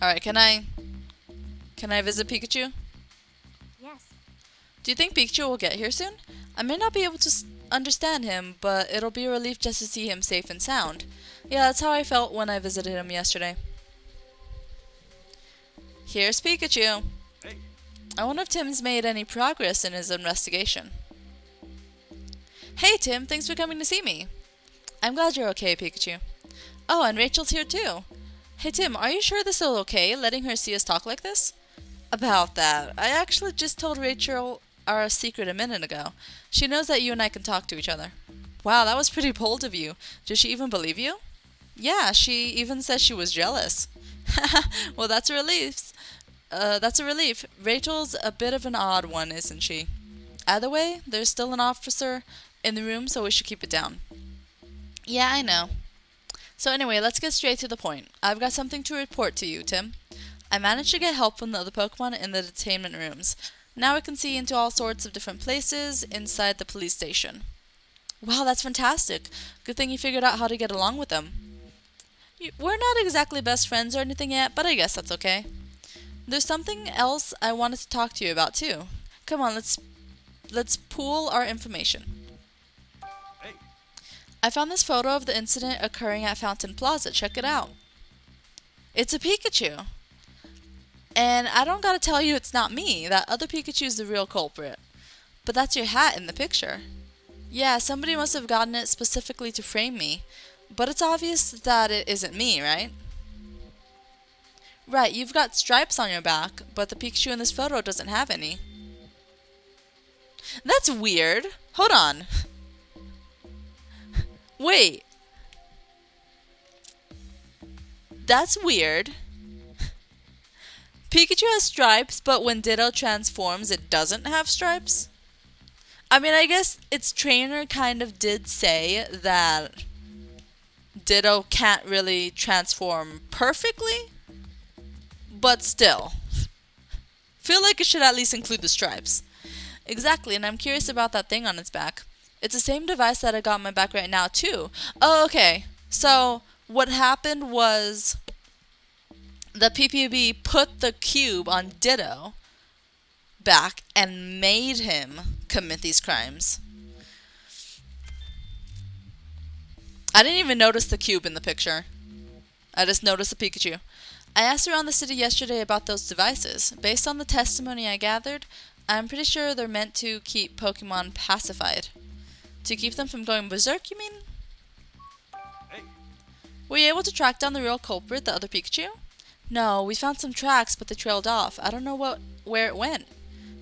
Alright, can I visit Pikachu? Yes. Do you think Pikachu will get here soon? I may not be able to understand him, but it'll be a relief just to see him safe and sound. Yeah, that's how I felt when I visited him yesterday. Here's Pikachu. Hey. I wonder if Tim's made any progress in his investigation. Hey Tim, thanks for coming to see me. I'm glad you're okay, Pikachu. Oh, and Rachel's here too. Hey Tim, are you sure this is okay, letting her see us talk like this? About that, I actually just told Rachel our secret a minute ago. She knows that you and I can talk to each other. Wow, that was pretty bold of you. Did she even believe you? Yeah, she even says she was jealous. Well, that's a relief. That's a relief. Rachel's a bit of an odd one, isn't she? Either way, there's still an officer in the room, so we should keep it down. Yeah, I know. So anyway, let's get straight to the point. I've got something to report to you, Tim. I managed to get help from the other Pokemon in the detainment rooms. Now we can see into all sorts of different places inside the police station. Wow, that's fantastic. Good thing you figured out how to get along with them. We're not exactly best friends or anything yet, but I guess that's okay. There's something else I wanted to talk to you about too. Come on, let's pool our information. Hey. I found this photo of the incident occurring at Fountain Plaza. Check it out. It's a Pikachu. And I don't gotta tell you it's not me. That other Pikachu's the real culprit. But that's your hat in the picture. Yeah, somebody must have gotten it specifically to frame me. But it's obvious that it isn't me, right? Right, you've got stripes on your back, but the Pikachu in this photo doesn't have any. That's weird. Hold on. Wait. That's weird. Pikachu has stripes, but when Ditto transforms, it doesn't have stripes? I mean, I guess its trainer kind of did say that Ditto can't really transform perfectly, but still. Feel like it should at least include the stripes. Exactly, and I'm curious about that thing on its back. It's the same device that I got on my back right now, too. Oh, okay. So, what happened was the PPB put the cube on Ditto back and made him commit these crimes. I didn't even notice the cube in the picture. I just noticed the Pikachu. I asked around the city yesterday about those devices. Based on the testimony I gathered, I'm pretty sure they're meant to keep Pokemon pacified. To keep them from going berserk, you mean? Hey. Were you able to track down the real culprit, the other Pikachu? No, we found some tracks, but they trailed off. I don't know where it went.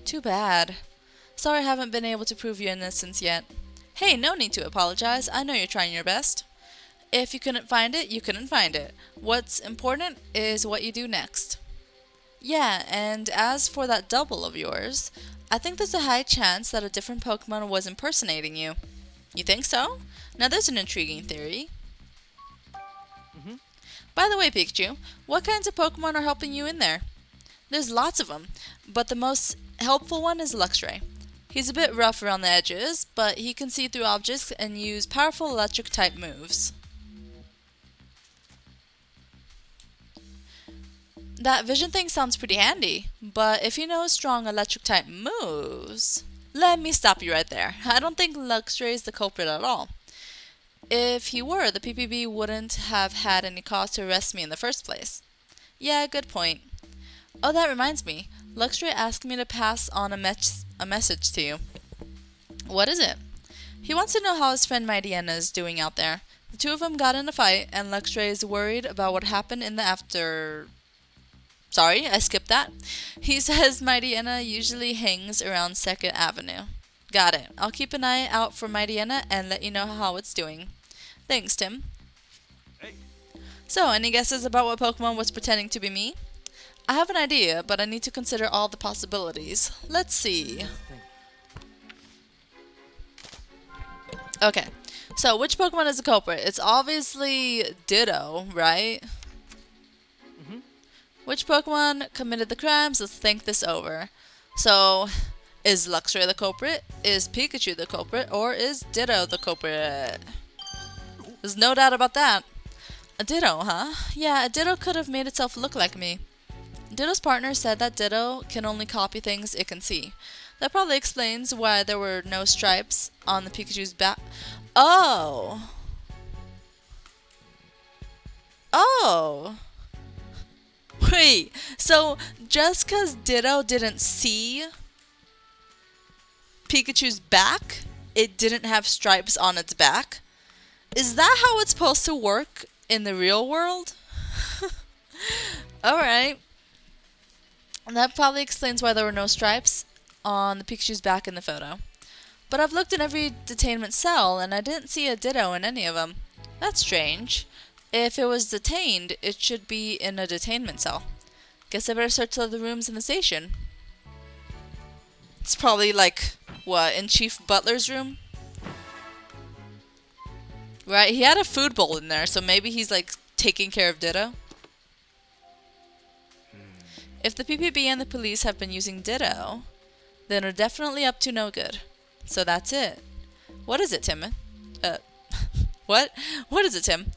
Too bad. Sorry I haven't been able to prove your innocence yet. Hey, no need to apologize. I know you're trying your best. If you couldn't find it, you couldn't find it. What's important is what you do next. Yeah, and as for that double of yours, I think there's a high chance that a different Pokemon was impersonating you. You think so? Now there's an intriguing theory. Mm-hmm. By the way, Pikachu, what kinds of Pokemon are helping you in there? There's lots of them, but the most helpful one is Luxray. He's a bit rough around the edges, but he can see through objects and use powerful electric-type moves. That vision thing sounds pretty handy, but if you know strong electric-type moves... Let me stop you right there. I don't think Luxray is the culprit at all. If he were, the PPB wouldn't have had any cause to arrest me in the first place. Yeah, good point. Oh, that reminds me. Luxray asked me to pass on a message to you. What is it? He wants to know how his friend Mightyena is doing out there. The two of them got in a fight, and Luxray is worried about what happened in the after... Sorry, I skipped that. He says Mightyena usually hangs around 2nd Avenue. Got it. I'll keep an eye out for Mightyena and let you know how it's doing. Thanks, Tim. Hey. So, any guesses about what Pokemon was pretending to be me? I have an idea, but I need to consider all the possibilities. Let's see. Okay, so which Pokemon is the culprit? It's obviously Ditto, right? Mm-hmm. Which Pokemon committed the crimes? Let's think this over. So, is Luxray the culprit? Is Pikachu the culprit? Or is Ditto the culprit? There's no doubt about that. A Ditto, huh? Yeah, a Ditto could have made itself look like me. Ditto's partner said that Ditto can only copy things it can see. That probably explains why there were no stripes on the Pikachu's back. Oh! Oh! Wait, so just because Ditto didn't see Pikachu's back, it didn't have stripes on its back? Is that how it's supposed to work in the real world? Alright. That probably explains why there were no stripes on the Pikachu's back in the photo. But I've looked in every detainment cell and I didn't see a Ditto in any of them. That's strange. If it was detained, it should be in a detainment cell. Guess I better search the other rooms in the station. It's probably like, what, in Chief Butler's room? Right, he had a food bowl in there, so maybe he's like taking care of Ditto. If the PPB and the police have been using Ditto, then they're definitely up to no good. So that's it. What is it, Tim? What? What is it, Tim?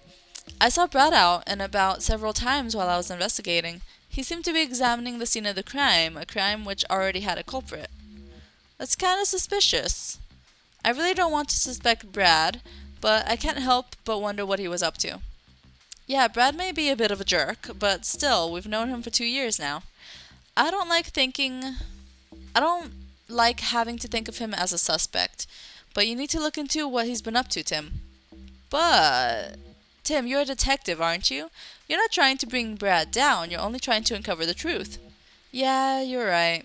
I saw Brad out and about several times while I was investigating. He seemed to be examining the scene of the crime, a crime which already had a culprit. That's kind of suspicious. I really don't want to suspect Brad, but I can't help but wonder what he was up to. Yeah, Brad may be a bit of a jerk, but still, we've known him for 2 years now. I don't like having to think of him as a suspect, but you need to look into what he's been up to, Tim. But, Tim, you're a detective, aren't you? You're not trying to bring Brad down, you're only trying to uncover the truth. Yeah, you're right.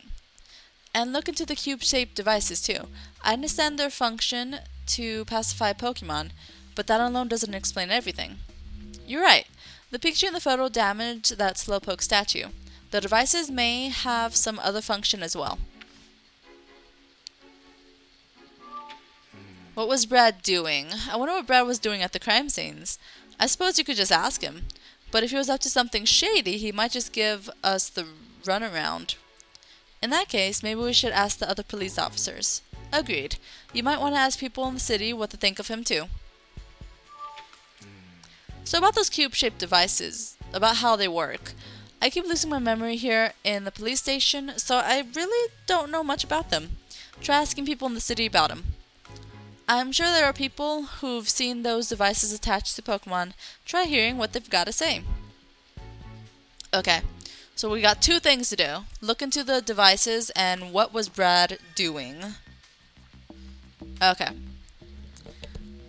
And look into the cube-shaped devices, too. I understand their function to pacify Pokemon, but that alone doesn't explain everything. You're right. The Pikachu in the photo damaged that Slowpoke statue. The devices may have some other function as well. What was Brad doing? I wonder what Brad was doing at the crime scenes. I suppose you could just ask him. But if he was up to something shady, he might just give us the runaround. In that case, maybe we should ask the other police officers. Agreed. You might want to ask people in the city what to think of him too. So about those cube-shaped devices, about how they work. I keep losing my memory here in the police station, so I really don't know much about them. Try asking people in the city about them. I'm sure there are people who've seen those devices attached to Pokemon. Try hearing what they've got to say. Okay, so we got 2 things to do. Look into the devices and what was Brad doing. Okay.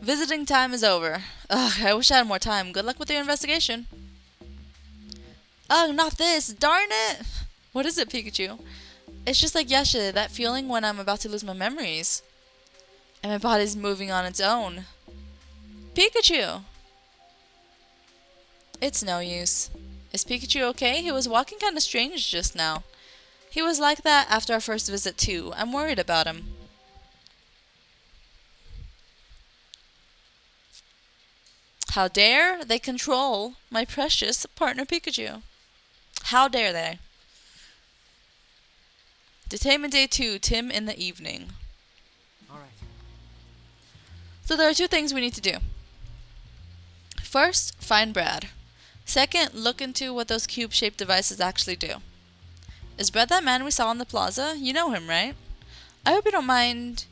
Visiting time is over. Ugh, I wish I had more time. Good luck with your investigation. Oh, not this! Darn it! What is it, Pikachu? It's just like yesterday, that feeling when I'm about to lose my memories. And my body's moving on its own. Pikachu! It's no use. Is Pikachu okay? He was walking kinda strange just now. He was like that after our first visit too. I'm worried about him. How dare they control my precious partner Pikachu? How dare they? Detainment Day 2, Tim in the evening. Alright. So there are 2 things we need to do. First, find Brad. Second, look into what those cube-shaped devices actually do. Is Brad that man we saw in the plaza? You know him, right? I hope you don't mind.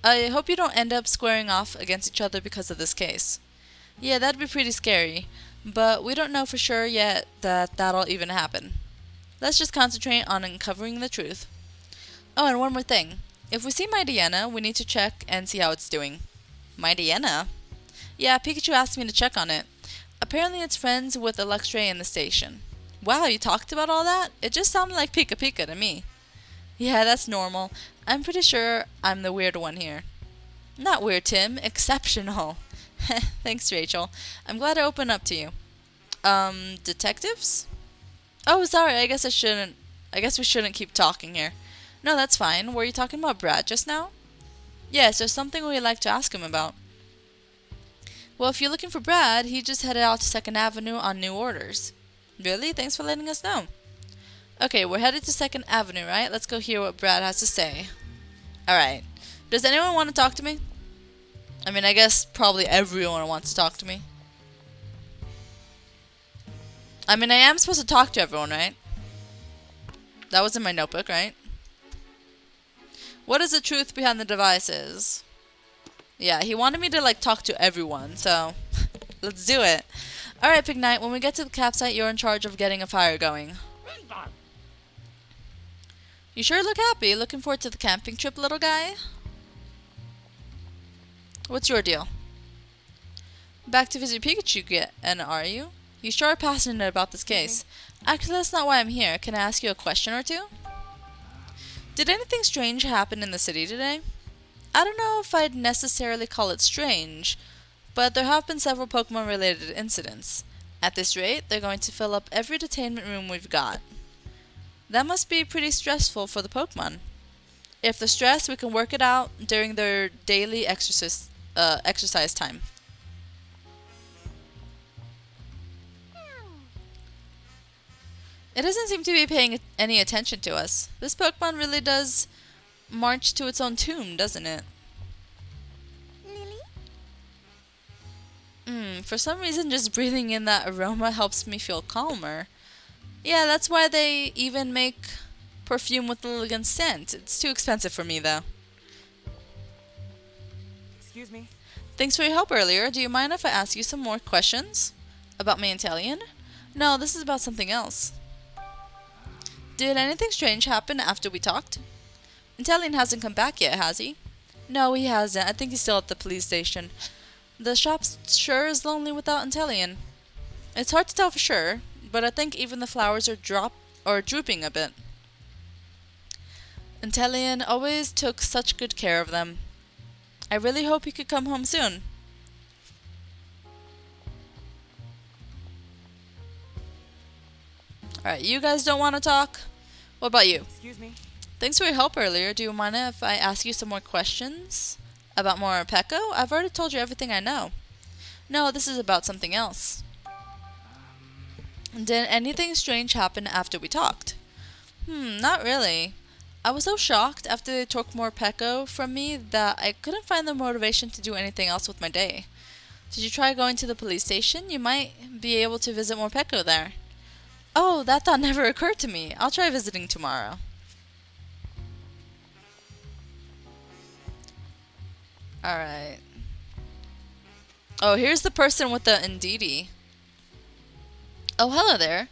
I hope you don't end up squaring off against each other because of this case. Yeah, that'd be pretty scary, but we don't know for sure yet that that'll even happen. Let's just concentrate on uncovering the truth. Oh, and one more thing. If we see my Diana, we need to check and see how it's doing. My Diana? Yeah, Pikachu asked me to check on it. Apparently it's friends with Electray in the station. Wow, you talked about all that? It just sounded like Pika Pika to me. Yeah, that's normal. I'm pretty sure I'm the weird one here. Not weird, Tim. Exceptional. Thanks, Rachel. I'm glad I opened up to you. Detectives? Oh, sorry. I guess we shouldn't keep talking here. No, that's fine. Were you talking about Brad just now? Yes, there's something we'd like to ask him about. Well, if you're looking for Brad, he just headed out to 2nd Avenue on new orders. Really? Thanks for letting us know. Okay, we're headed to 2nd Avenue, right? Let's go hear what Brad has to say. Alright. Does anyone want to talk to me? I mean, I guess probably everyone wants to talk to me. I mean, I am supposed to talk to everyone, right? That was in my notebook, right? What is the truth behind the devices? Yeah, he wanted me to like talk to everyone, so let's do it. Alright, Pig Knight, when we get to the campsite, you're in charge of getting a fire going. You sure look happy. Looking forward to the camping trip, little guy? What's your deal? Back to visit Pikachu, are you? You sure are passionate about this case. Actually, that's not why I'm here. Can I ask you a question or two? Did anything strange happen in the city today? I don't know if I'd necessarily call it strange, but there have been several Pokemon-related incidents. At this rate, they're going to fill up every detainment room we've got. That must be pretty stressful for the Pokemon. If they're stressed, we can work it out during their daily exercise time. It doesn't seem to be paying any attention to us. This Pokemon really does march to its own tune, doesn't it? For some reason, just breathing in that aroma helps me feel calmer. Yeah, that's why they even make perfume with Lilligant's scent. It's too expensive for me, though. Excuse me. Thanks for your help earlier. Do you mind if I ask you some more questions? About my Inteleon? No, this is about something else. Did anything strange happen after we talked? Inteleon hasn't come back yet, has he? No, he hasn't. I think he's still at the police station. The shop sure is lonely without Inteleon. It's hard to tell for sure, but I think even the flowers are drooping a bit. Inteleon always took such good care of them. I really hope he could come home soon. Alright, you guys don't want to talk? What about you? Excuse me. Thanks for your help earlier. Do you mind if I ask you some more questions? About Morpeko? I've already told you everything I know. No, this is about something else. Did anything strange happen after we talked? Not really. I was so shocked after they took Morpeko from me that I couldn't find the motivation to do anything else with my day. Did you try going to the police station? You might be able to visit Morpeko there. Oh, that thought never occurred to me. I'll try visiting tomorrow. Alright. Oh, here's the person with the Indeedee. Oh, hello there.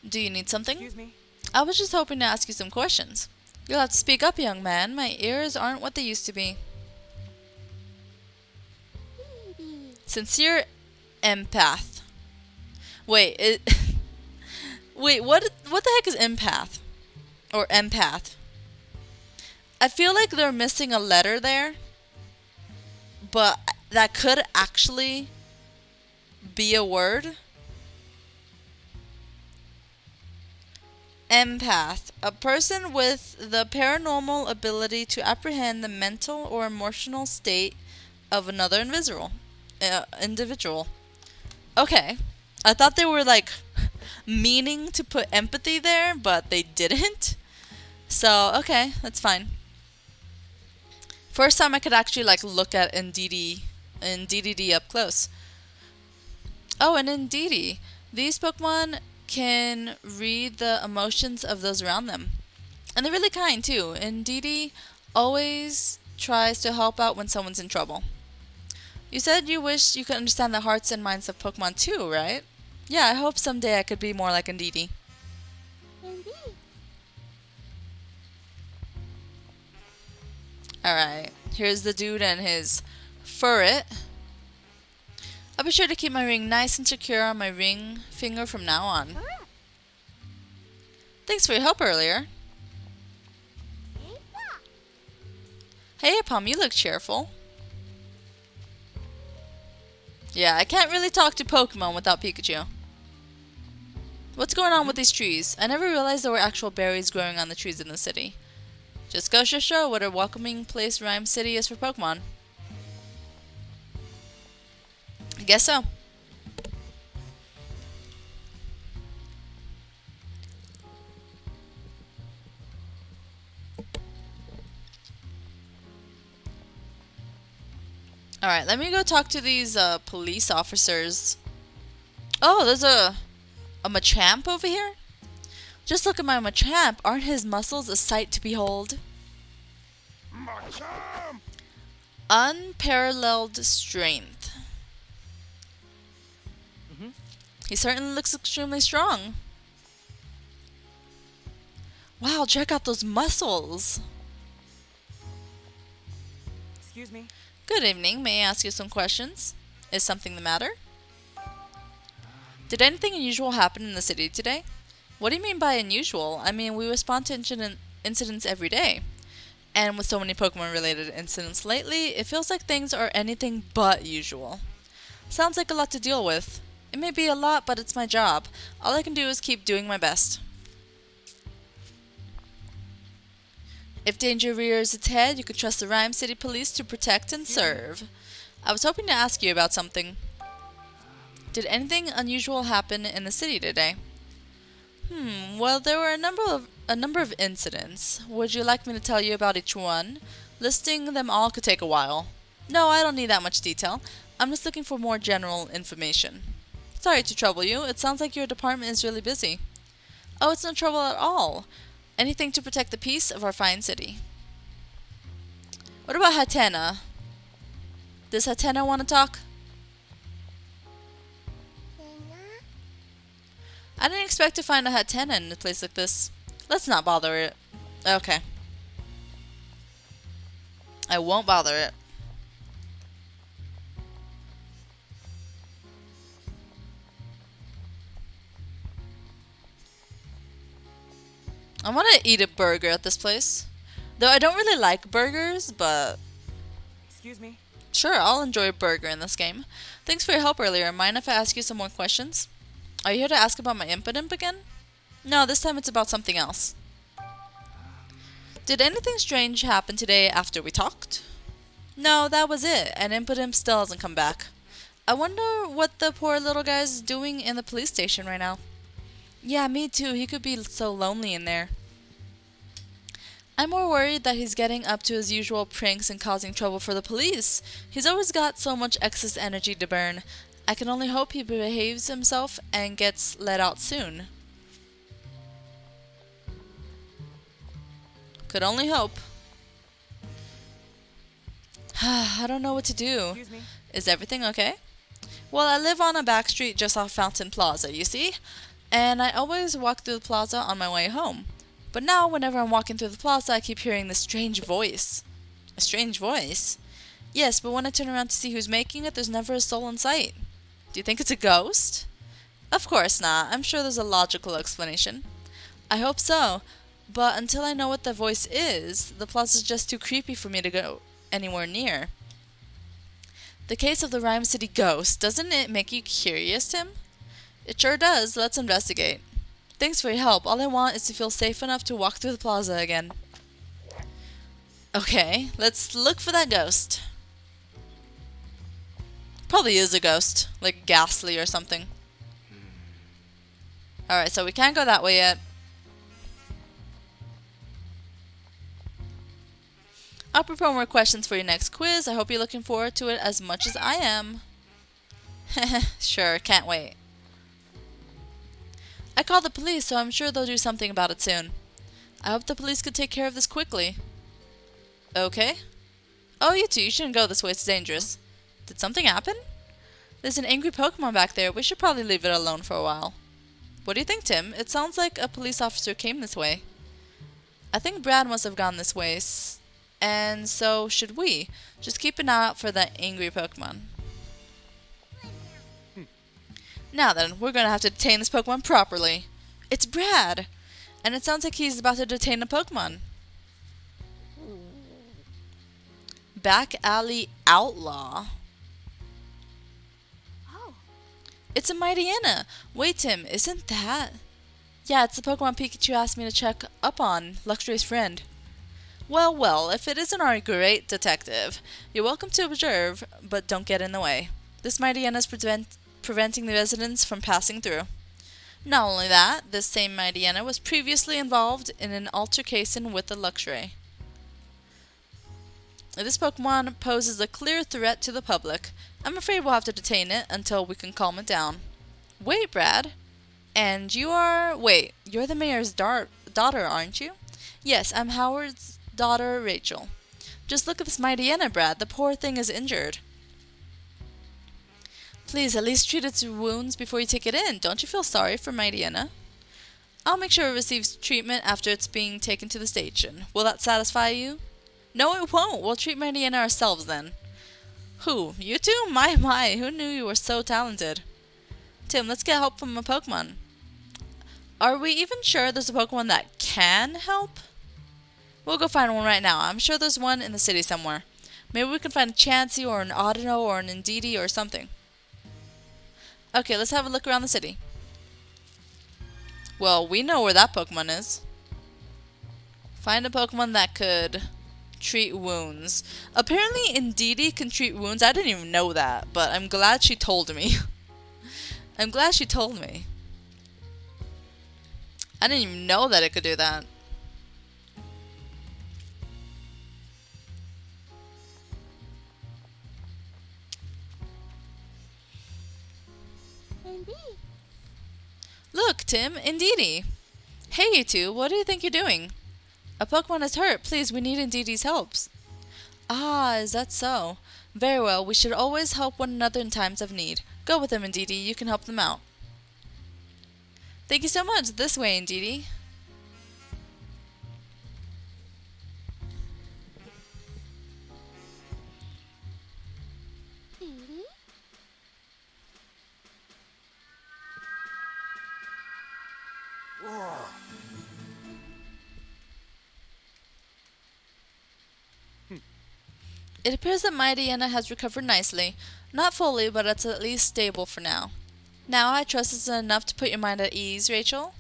Do you need something? Excuse me. I was just hoping to ask you some questions. You'll have to speak up, young man. My ears aren't what they used to be. Sincere empath. Wait, wait, what the heck is empath? Or empath? I feel like they're missing a letter there. But that could actually be a word. Empath. A person with the paranormal ability to apprehend the mental or emotional state of another individual. Okay. I thought they were like meaning to put empathy there, but they didn't. So, okay, that's fine. First time I could actually like look at Indeedee up close. Oh, and Indeedee. These Pokemon can read the emotions of those around them. And they're really kind too. Indeedee always tries to help out when someone's in trouble. You said you wish you could understand the hearts and minds of Pokemon too, right? Yeah, I hope someday I could be more like Indeedee. Alright, here's the dude and his furret. I'll be sure to keep my ring nice and secure on my ring finger from now on. Thanks for your help earlier. Hey, Pom, you look cheerful. Yeah, I can't really talk to Pokemon without Pikachu. What's going on with these trees? I never realized there were actual berries growing on the trees in the city. Just goes to show what a welcoming place Ryme City is for Pokemon. I guess so. Alright, let me go talk to these police officers. Oh, there's a Machamp over here? Just look at my Machamp. Aren't his muscles a sight to behold? Machamp! Unparalleled strength. Mm-hmm. He certainly looks extremely strong. Wow, check out those muscles. Excuse me. Good evening. May I ask you some questions? Is something the matter? Did anything unusual happen in the city today? What do you mean by unusual? I mean, we respond to incidents every day. And with so many Pokemon-related incidents lately, it feels like things are anything but usual. Sounds like a lot to deal with. It may be a lot, but it's my job. All I can do is keep doing my best. If danger rears its head, you can trust the Ryme City police to protect and serve. I was hoping to ask you about something. Did anything unusual happen in the city today? Well, there were a number of incidents. Would you like me to tell you about each one? Listing them all could take a while. No, I don't need that much detail. I'm just looking for more general information. Sorry to trouble you. It sounds like your department is really busy. Oh, it's no trouble at all. Anything to protect the peace of our fine city. What about Hatena? Does Hatena want to talk? I didn't expect to find a Hatena in a place like this. Let's not bother it. Okay. I won't bother it. I want to eat a burger at this place. Though I don't really like burgers, but Excuse me. sure, I'll enjoy a burger in this game. Thanks for your help earlier. Mind if I ask you some more questions? Are you here to ask about my Impidimp again? No, this time it's about something else. Did anything strange happen today after we talked? No, that was it, and Impidimp still hasn't come back. I wonder what the poor little guy's doing in the police station right now. Yeah, me too. He could be so lonely in there. I'm more worried that he's getting up to his usual pranks and causing trouble for the police. He's always got so much excess energy to burn. I can only hope he behaves himself and gets let out soon. Could only hope. I don't know what to do. Excuse me. Is everything okay? Well, I live on a back street just off Fountain Plaza, you see? And I always walk through the plaza on my way home. But now, whenever I'm walking through the plaza, I keep hearing this strange voice. A strange voice? Yes, but when I turn around to see who's making it, there's never a soul in sight. Do you think it's a ghost? Of course not. I'm sure there's a logical explanation. I hope so. But until I know what the voice is, the plaza's just too creepy for me to go anywhere near. The case of the Ryme City ghost, doesn't it make you curious, Tim? It sure does. Let's investigate. Thanks for your help. All I want is to feel safe enough to walk through the plaza again. Okay, let's look for that ghost. Probably is a ghost, like Ghastly or something. Alright, so we can't go that way yet. I'll prepare more questions for your next quiz. I hope you're looking forward to it as much as I am. Sure, can't wait. I called the police, so I'm sure they'll do something about it soon. I hope the police could take care of this quickly. Okay. Oh, you two, you shouldn't go this way. It's dangerous. Did something happen? There's an angry Pokemon back there. We should probably leave it alone for a while. What do you think, Tim? It sounds like a police officer came this way. I think Brad must have gone this way, and so should we. Just keep an eye out for that angry Pokemon. Now then, we're going to have to detain this Pokemon properly. It's Brad! And it sounds like he's about to detain a Pokemon. Back Alley Outlaw. Oh. It's a Mightyena! Wait, Tim, isn't that? Yeah, it's the Pokemon Pikachu asked me to check up on, Luxray's friend. Well, well, if it isn't our great detective, you're welcome to observe, but don't get in the way. This Mightyena's preventing the residents from passing through. Not only that, this same Mightyena was previously involved in an altercation with the Luxray. This Pokemon poses a clear threat to the public. I'm afraid we'll have to detain it until we can calm it down. Wait, Brad. And you are... Wait, you're the mayor's daughter, aren't you? Yes, I'm Howard's daughter, Rachel. Just look at this mighty Anna, Brad. The poor thing is injured. Please, at least treat its wounds before you take it in. Don't you feel sorry for mighty Anna? I'll make sure it receives treatment after it's being taken to the station. Will that satisfy you? No, it won't. We'll treat mighty Anna ourselves then. Who? You two? My, who knew you were so talented? Tim, let's get help from a Pokemon. Are we even sure there's a Pokemon that can help? We'll go find one right now. I'm sure there's one in the city somewhere. Maybe we can find a Chansey or an Audino or an Indeedee or something. Okay, let's have a look around the city. Well, we know where that Pokemon is. Find a Pokemon that could treat wounds. Apparently Indeedee can treat wounds. I didn't even know that, but I'm glad she told me. I'm glad she told me. I didn't even know that it could do that. Look, Tim, Indeedee. Hey, you two, what do you think you're doing? A Pokemon is hurt. Please, we need Indeedee's help. Ah, is that so? Very well, we should always help one another in times of need. Go with them, Indeedee. You can help them out. Thank you so much. This way, Indeedee. It appears that mighty Anna has recovered nicely. Not fully, but it's at least stable for now. Now, I trust it's enough to put your mind at ease, Rachel.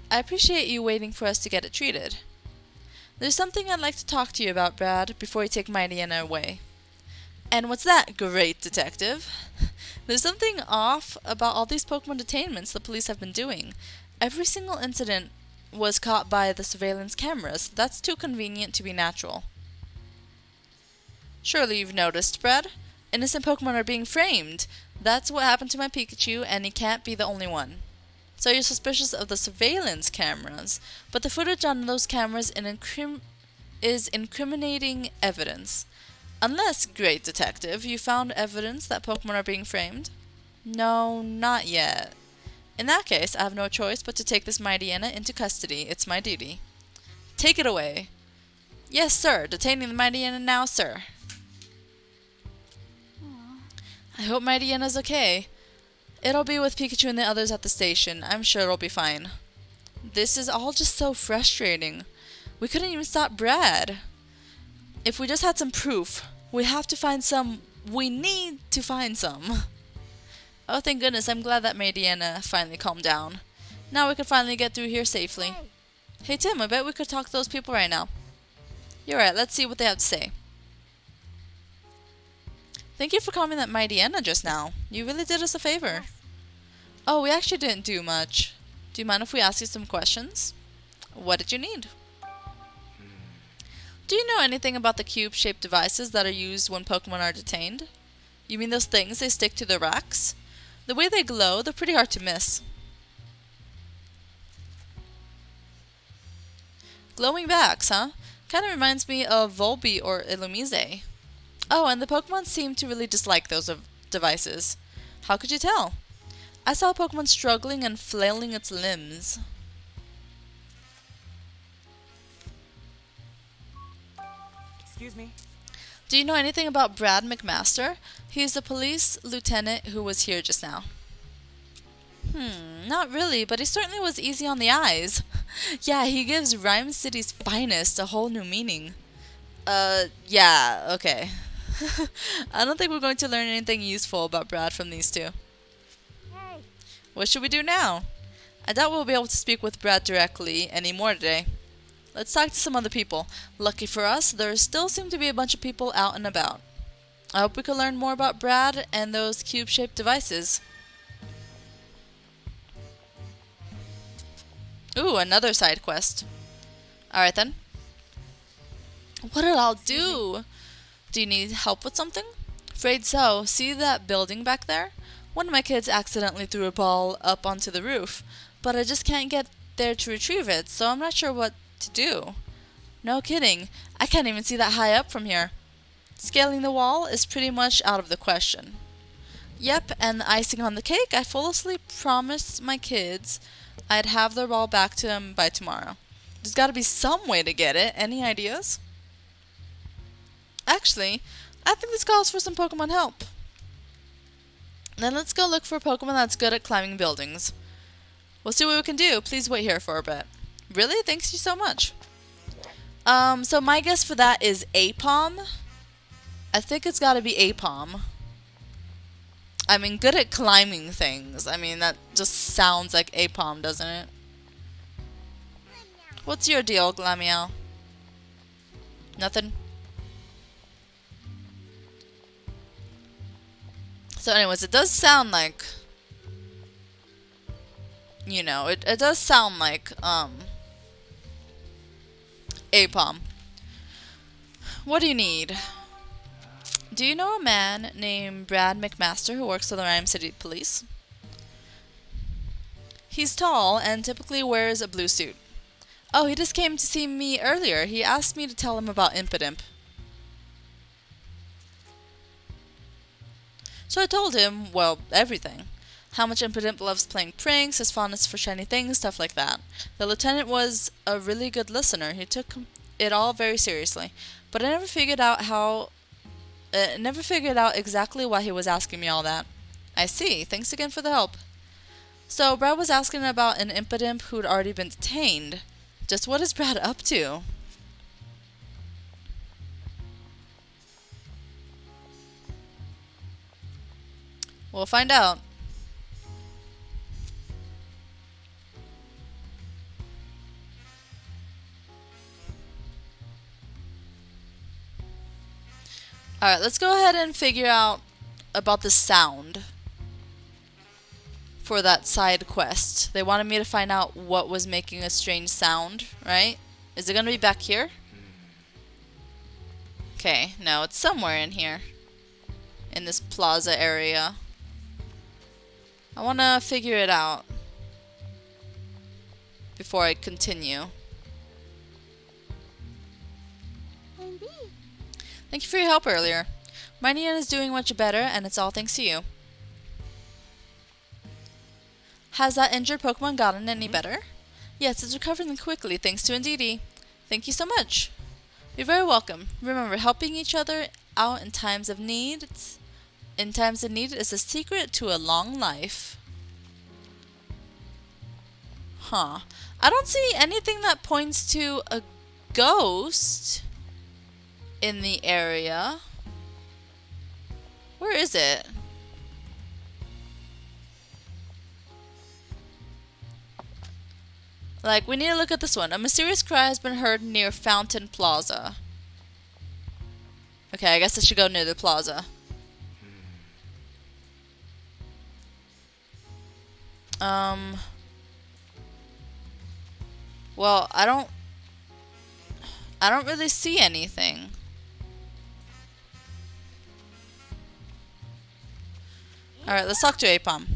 I appreciate you waiting for us to get it treated. There's something I'd like to talk to you about, Brad, before you take mighty Anna away. And what's that, great detective? There's something off about all these Pokemon detainments the police have been doing. Every single incident was caught by the surveillance cameras. That's too convenient to be natural. Surely you've noticed, Brad. Innocent Pokemon are being framed. That's what happened to my Pikachu, and he can't be the only one. So you're suspicious of the surveillance cameras, but the footage on those cameras is incriminating evidence. Unless, great detective, you found evidence that Pokemon are being framed? No, not yet. In that case, I have no choice but to take this mighty Anna into custody. It's my duty. Take it away. Yes, sir. Detaining the mighty Anna now, sir. I hope mighty Anna's okay. It'll be with Pikachu and the others at the station. I'm sure it'll be fine. This is all just so frustrating. We couldn't even stop Brad. If we just had some proof, we have to find some. We need to find some. Oh, thank goodness. I'm glad that mighty Anna finally calmed down. Now we can finally get through here safely. Hey, Tim, I bet we could talk to those people right now. You're right. Let's see what they have to say. Thank you for calming that mighty Anna just now. You really did us a favor. Oh, we actually didn't do much. Do you mind if we ask you some questions? What did you need? Do you know anything about the cube-shaped devices that are used when Pokemon are detained? You mean those things they stick to their racks? The way they glow, they're pretty hard to miss. Glowing backs, huh? Kinda reminds me of Volbeat or Illumise. Oh, and the Pokemon seem to really dislike those devices. How could you tell? I saw a Pokemon struggling and flailing its limbs. Excuse me. Do you know anything about Brad McMaster? He's the police lieutenant who was here just now. Not really, but he certainly was easy on the eyes. Yeah, he gives Ryme City's finest a whole new meaning. Yeah, okay. I don't think we're going to learn anything useful about Brad from these two. Hey. What should we do now? I doubt we'll be able to speak with Brad directly anymore today. Let's talk to some other people. Lucky for us, there still seem to be a bunch of people out and about. I hope we can learn more about Brad and those cube-shaped devices. Ooh, another side quest. Alright then. What did I do? Do you need help with something? Afraid so. See that building back there? One of my kids accidentally threw a ball up onto the roof. but I just can't get there to retrieve it, so I'm not sure what to do. No kidding. I can't even see that high up from here. Scaling the wall is pretty much out of the question. Yep, and the icing on the cake, I foolishly promised my kids I'd have their ball back to them by tomorrow. There's gotta be some way to get it. Any ideas? Actually, I think this calls for some Pokemon help. Then let's go look for a Pokemon that's good at climbing buildings. We'll see what we can do. Please wait here for a bit. Really? Thanks you so much. So my guess for that is Apom. I think it's gotta be Apom. I mean, good at climbing things. I mean, that just sounds like Apom, doesn't it? What's your deal, Glamiel? Nothing? So anyways, it does sound like, you know, it does sound like, Apom. What do you need? Do you know a man named Brad McMaster who works for the Ryme City police? He's tall and typically wears a blue suit. Oh, he just came to see me earlier. He asked me to tell him about Impidimp. So I told him, well, everything. How much Impidimp loves playing pranks, his fondness for shiny things, stuff like that. The lieutenant was a really good listener. He took it all very seriously. But I never figured out exactly why he was asking me all that. I see. Thanks again for the help. So Brad was asking about an Impidimp who'd already been detained. Just what is Brad up to? We'll find out. Alright, let's go ahead and figure out about the sound for that side quest. They wanted me to find out what was making a strange sound, right? Is it going to be back here? Okay, no, it's somewhere in here. In this plaza area. I want to figure it out before I continue. Thank you for your help earlier. My Nian is doing much better, and it's all thanks to you. Has that injured Pokemon gotten any better? Yes, it's recovering quickly, thanks to Indeedee. Thank you so much. You're very welcome. Remember, helping each other out in times of need is the secret to a long life. Huh. I don't see anything that points to a ghost in the area. Where is it? Like, we need to look at this one. A mysterious cry has been heard near Fountain Plaza. Okay, I guess I should go near the plaza. Well, I don't really see anything. Alright, let's talk to Apom.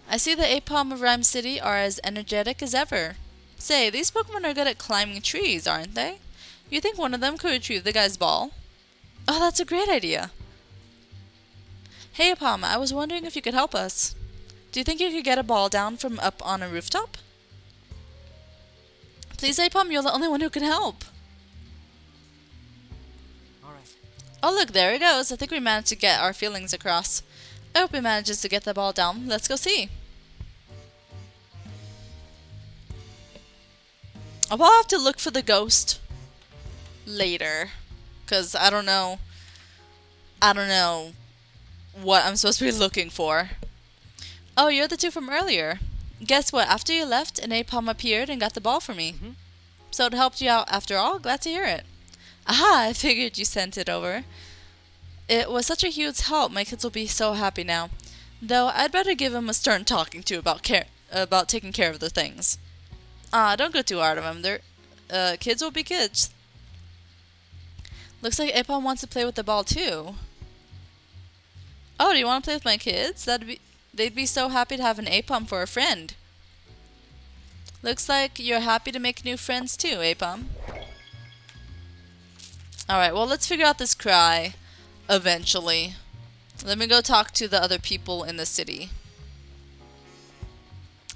I see the Apom of Ryme City are as energetic as ever. Say, these Pokemon are good at climbing trees, aren't they? You think one of them could retrieve the guy's ball? Oh, that's a great idea. Hey Apom, I was wondering if you could help us. Do you think you could get a ball down from up on a rooftop? Please, Apom, you're the only one who can help. Alright. Oh look, there it goes. I think we managed to get our feelings across. I hope he manages to get the ball down. Let's go see. I'll have to look for the ghost later, because I don't know what I'm supposed to be looking for. Oh, you're the two from earlier. Guess what? After you left, an Apom appeared and got the ball for me. So it helped you out after all? Glad to hear it. Aha, I figured you sent it over. It was such a huge help. My kids will be so happy now. Though I'd better give them a stern talking to about taking care of the things. Don't go too hard on them. Kids will be kids. Looks like Apom wants to play with the ball too. Oh, do you want to play with my kids? They'd be so happy to have an Apom for a friend. Looks like you're happy to make new friends too, eh, Pom? Alright, well, let's figure out this cry eventually. Let me go talk to the other people in the city.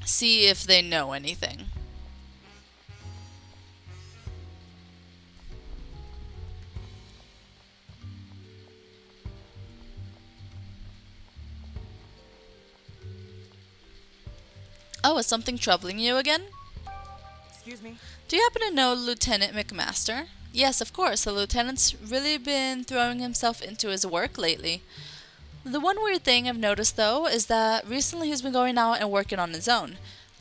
See if they know anything. Oh, is something troubling you again? Excuse me. Do you happen to know Lieutenant McMaster? Yes, of course. The lieutenant's really been throwing himself into his work lately. The one weird thing I've noticed, though, is that recently he's been going out and working on his own,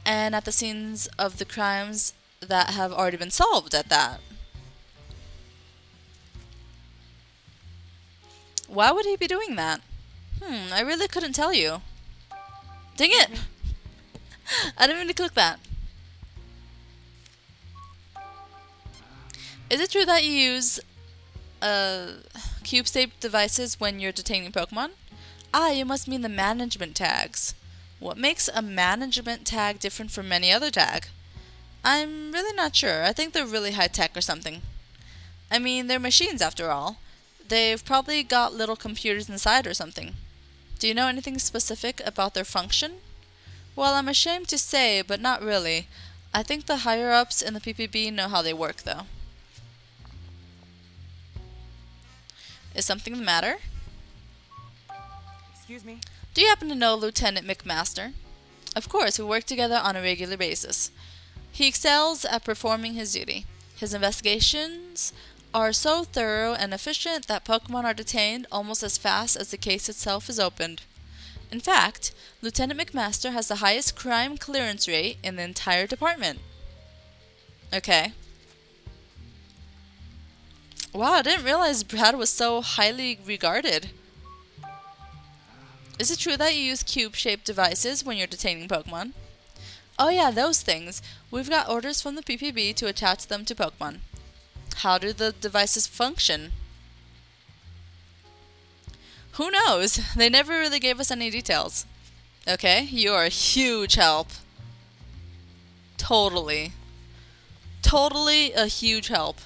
and at the scenes of the crimes that have already been solved at that. Why would he be doing that? I really couldn't tell you. Dang it! I didn't mean to click that. Is it true that you use cube-shaped devices when you're detaining Pokemon? Ah, you must mean the management tags. What makes a management tag different from any other tag? I'm really not sure. I think they're really high-tech or something. I mean, they're machines after all. They've probably got little computers inside or something. Do you know anything specific about their function? Well, I'm ashamed to say, but not really. I think the higher-ups in the PPB know how they work, though. Is something the matter? Excuse me. Do you happen to know Lieutenant McMaster? Of course, we work together on a regular basis. He excels at performing his duty. His investigations are so thorough and efficient that Pokemon are detained almost as fast as the case itself is opened. In fact, Lieutenant McMaster has the highest crime clearance rate in the entire department. Okay. Wow, I didn't realize Brad was so highly regarded. Is it true that you use cube-shaped devices when you're detaining Pokemon? Oh yeah, those things. We've got orders from the PPB to attach them to Pokemon. How do the devices function? Who knows? They never really gave us any details. Okay, you're a huge help. Totally. Totally a huge help.